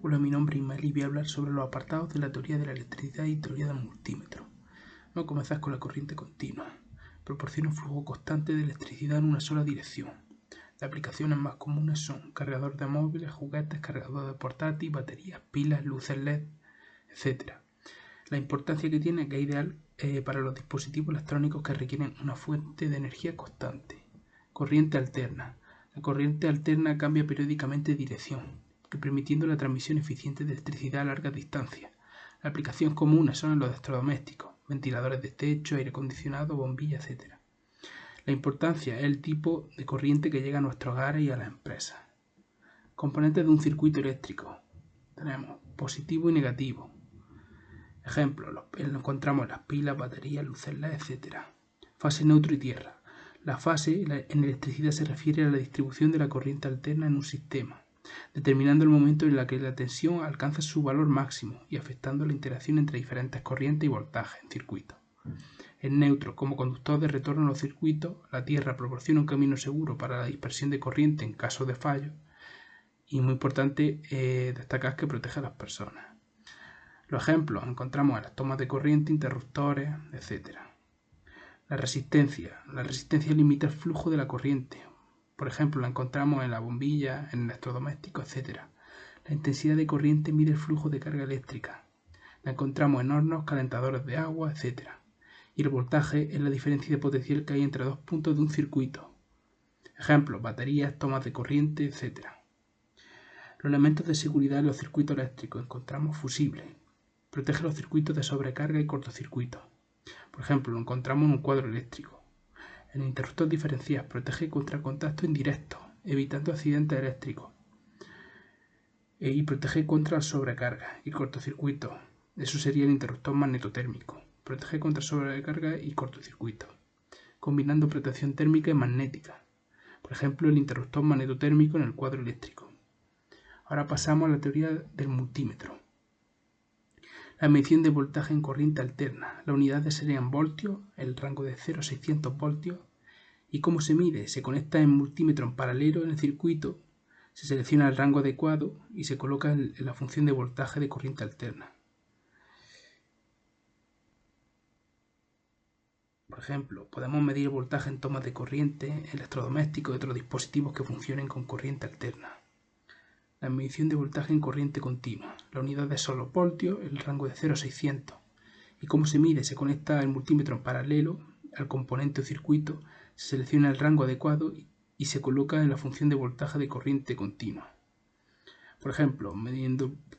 Hola, mi nombre es Ismael y voy a hablar sobre los apartados de la teoría de la electricidad y teoría del multímetro. Vamos a comenzar con la corriente continua. Proporciona un flujo constante de electricidad en una sola dirección. Las aplicaciones más comunes son cargadores de móviles, juguetes, cargadores de portátil, baterías, pilas, luces LED, etc. La importancia que tiene es que es ideal para los dispositivos electrónicos que requieren una fuente de energía constante. Corriente alterna. La corriente alterna cambia periódicamente de dirección, permitiendo la transmisión eficiente de electricidad a largas distancias. Las aplicaciones comunes son en los electrodomésticos, ventiladores de techo, aire acondicionado, bombillas, etc. La importancia es el tipo de corriente que llega a nuestros hogares y a las empresas. Componentes de un circuito eléctrico. Tenemos positivo y negativo. Ejemplo, encontramos las pilas, baterías, luces LED, etc. Fase neutro y tierra. La fase en electricidad se refiere a la distribución de la corriente alterna en un sistema, determinando el momento en el que la tensión alcanza su valor máximo y afectando la interacción entre diferentes corrientes y voltajes en circuitos. En neutro, como conductor de retorno a los circuitos, la tierra proporciona un camino seguro para la dispersión de corriente en caso de fallo, y muy importante destacar que protege a las personas. Los ejemplos encontramos en las tomas de corriente, interruptores, etc. La resistencia. La resistencia limita el flujo de la corriente. Por ejemplo, la encontramos en la bombilla, en electrodomésticos, etc. La intensidad de corriente mide el flujo de carga eléctrica. La encontramos en hornos, calentadores de agua, etc. Y el voltaje es la diferencia de potencial que hay entre dos puntos de un circuito. Ejemplos, baterías, tomas de corriente, etc. Los elementos de seguridad en los circuitos eléctricos encontramos fusibles. Protege los circuitos de sobrecarga y cortocircuitos. Por ejemplo, lo encontramos en un cuadro eléctrico. El interruptor diferencial protege contra contacto indirecto, evitando accidentes eléctricos. Y protege contra la sobrecarga y cortocircuito. Eso sería el interruptor magnetotérmico. Protege contra sobrecarga y cortocircuito, combinando protección térmica y magnética. Por ejemplo, el interruptor magnetotérmico en el cuadro eléctrico. Ahora pasamos a la teoría del multímetro. La medición de voltaje en corriente alterna. Las unidades serían voltios, el rango de 0 a 600 voltios. ¿Y cómo se mide? Se conecta el multímetro en paralelo en el circuito, se selecciona el rango adecuado y se coloca en la función de voltaje de corriente alterna. Por ejemplo, podemos medir el voltaje en tomas de corriente, electrodomésticos y otros dispositivos que funcionen con corriente alterna. La medición de voltaje en corriente continua. La unidad son los voltios, el rango de 0 a 600. ¿Y cómo se mide? Se conecta el multímetro en paralelo al componente o circuito, se selecciona el rango adecuado y se coloca en la función de voltaje de corriente continua. Por ejemplo,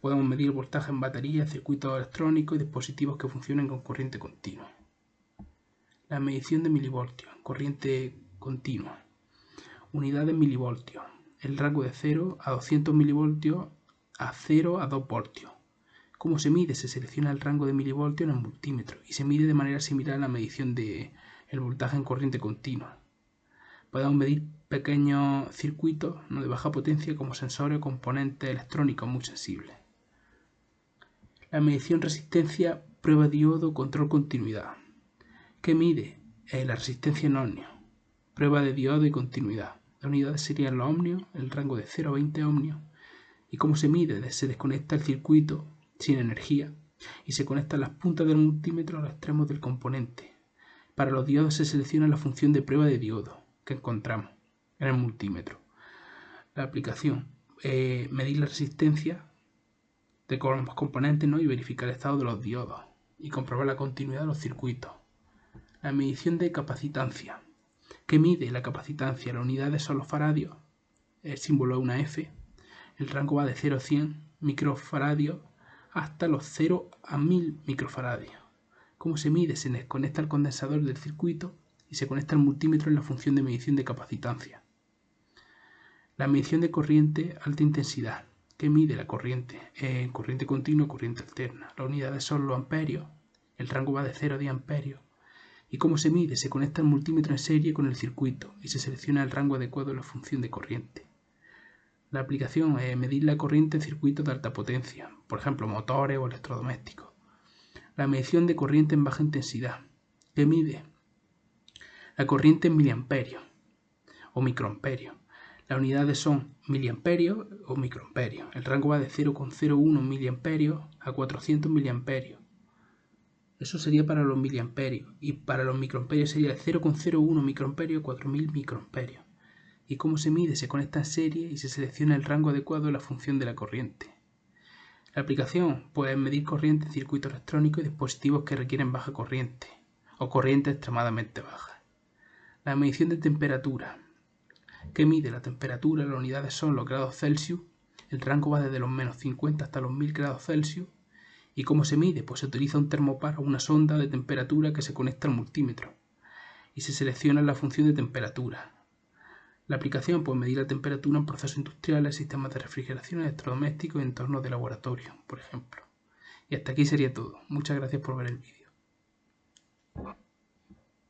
podemos medir el voltaje en baterías, circuitos electrónicos y dispositivos que funcionen con corriente continua. La medición de milivoltios, corriente continua. Unidades milivoltios. El rango de 0 a 200 milivoltios a 0 a 2 voltios. ¿Cómo se mide? Se selecciona el rango de milivoltios en el multímetro y se mide de manera similar a la medición del voltaje en corriente continua. Podemos medir pequeños circuitos de baja potencia como sensores o componentes electrónicos muy sensibles. La medición resistencia, prueba diodo, control continuidad. ¿Qué mide? La resistencia en ohmios. Prueba de diodo y continuidad. Las unidades serían los ohmios, el rango de 0 a 20 ohmios. ¿Y cómo se mide? Se desconecta el circuito sin energía y se conectan las puntas del multímetro a los extremos del componente. Para los diodos se selecciona la función de prueba de diodo que encontramos en el multímetro. La aplicación, medir la resistencia de ambos componentes, ¿no? Y verificar el estado de los diodos y comprobar la continuidad de los circuitos. La medición de capacitancia. ¿Qué mide la capacitancia? Las unidades son los faradios, el símbolo es una F, el rango va de 0 a 100 microfaradios hasta los 0 a 1000 microfaradios. ¿Cómo se mide? Se desconecta el condensador del circuito y se conecta el multímetro en la función de medición de capacitancia. La medición de corriente alta intensidad. ¿Qué mide la corriente? Corriente continua, corriente alterna. Las unidades son los amperios, el rango va de 0 a 10 amperios. ¿Y cómo se mide? Se conecta el multímetro en serie con el circuito y se selecciona el rango adecuado en la función de corriente. La aplicación es medir la corriente en circuitos de alta potencia, por ejemplo motores o electrodomésticos. La medición de corriente en baja intensidad. ¿Qué mide? La corriente en miliamperios o microamperios. Las unidades son miliamperios o microamperios. El rango va de 0,01 miliamperios a 400 miliamperios. Eso sería para los miliamperios. Y para los microamperios sería de 0,01 microamperios a 4000 microamperios. ¿Y cómo se mide? Se conecta en serie y se selecciona el rango adecuado de la función de la corriente. La aplicación puede medir corriente en circuitos electrónicos y dispositivos que requieren baja corriente o corriente extremadamente baja. La medición de temperatura. ¿Qué mide la temperatura? Las unidades son los grados Celsius. El rango va desde los menos 50 hasta los 1000 grados Celsius. ¿Y cómo se mide? Pues se utiliza un termopar o una sonda de temperatura que se conecta al multímetro y se selecciona la función de temperatura. La aplicación puede medir la temperatura en procesos industriales, sistemas de refrigeración, electrodomésticos y entornos de laboratorio, por ejemplo. Y hasta aquí sería todo. Muchas gracias por ver el vídeo.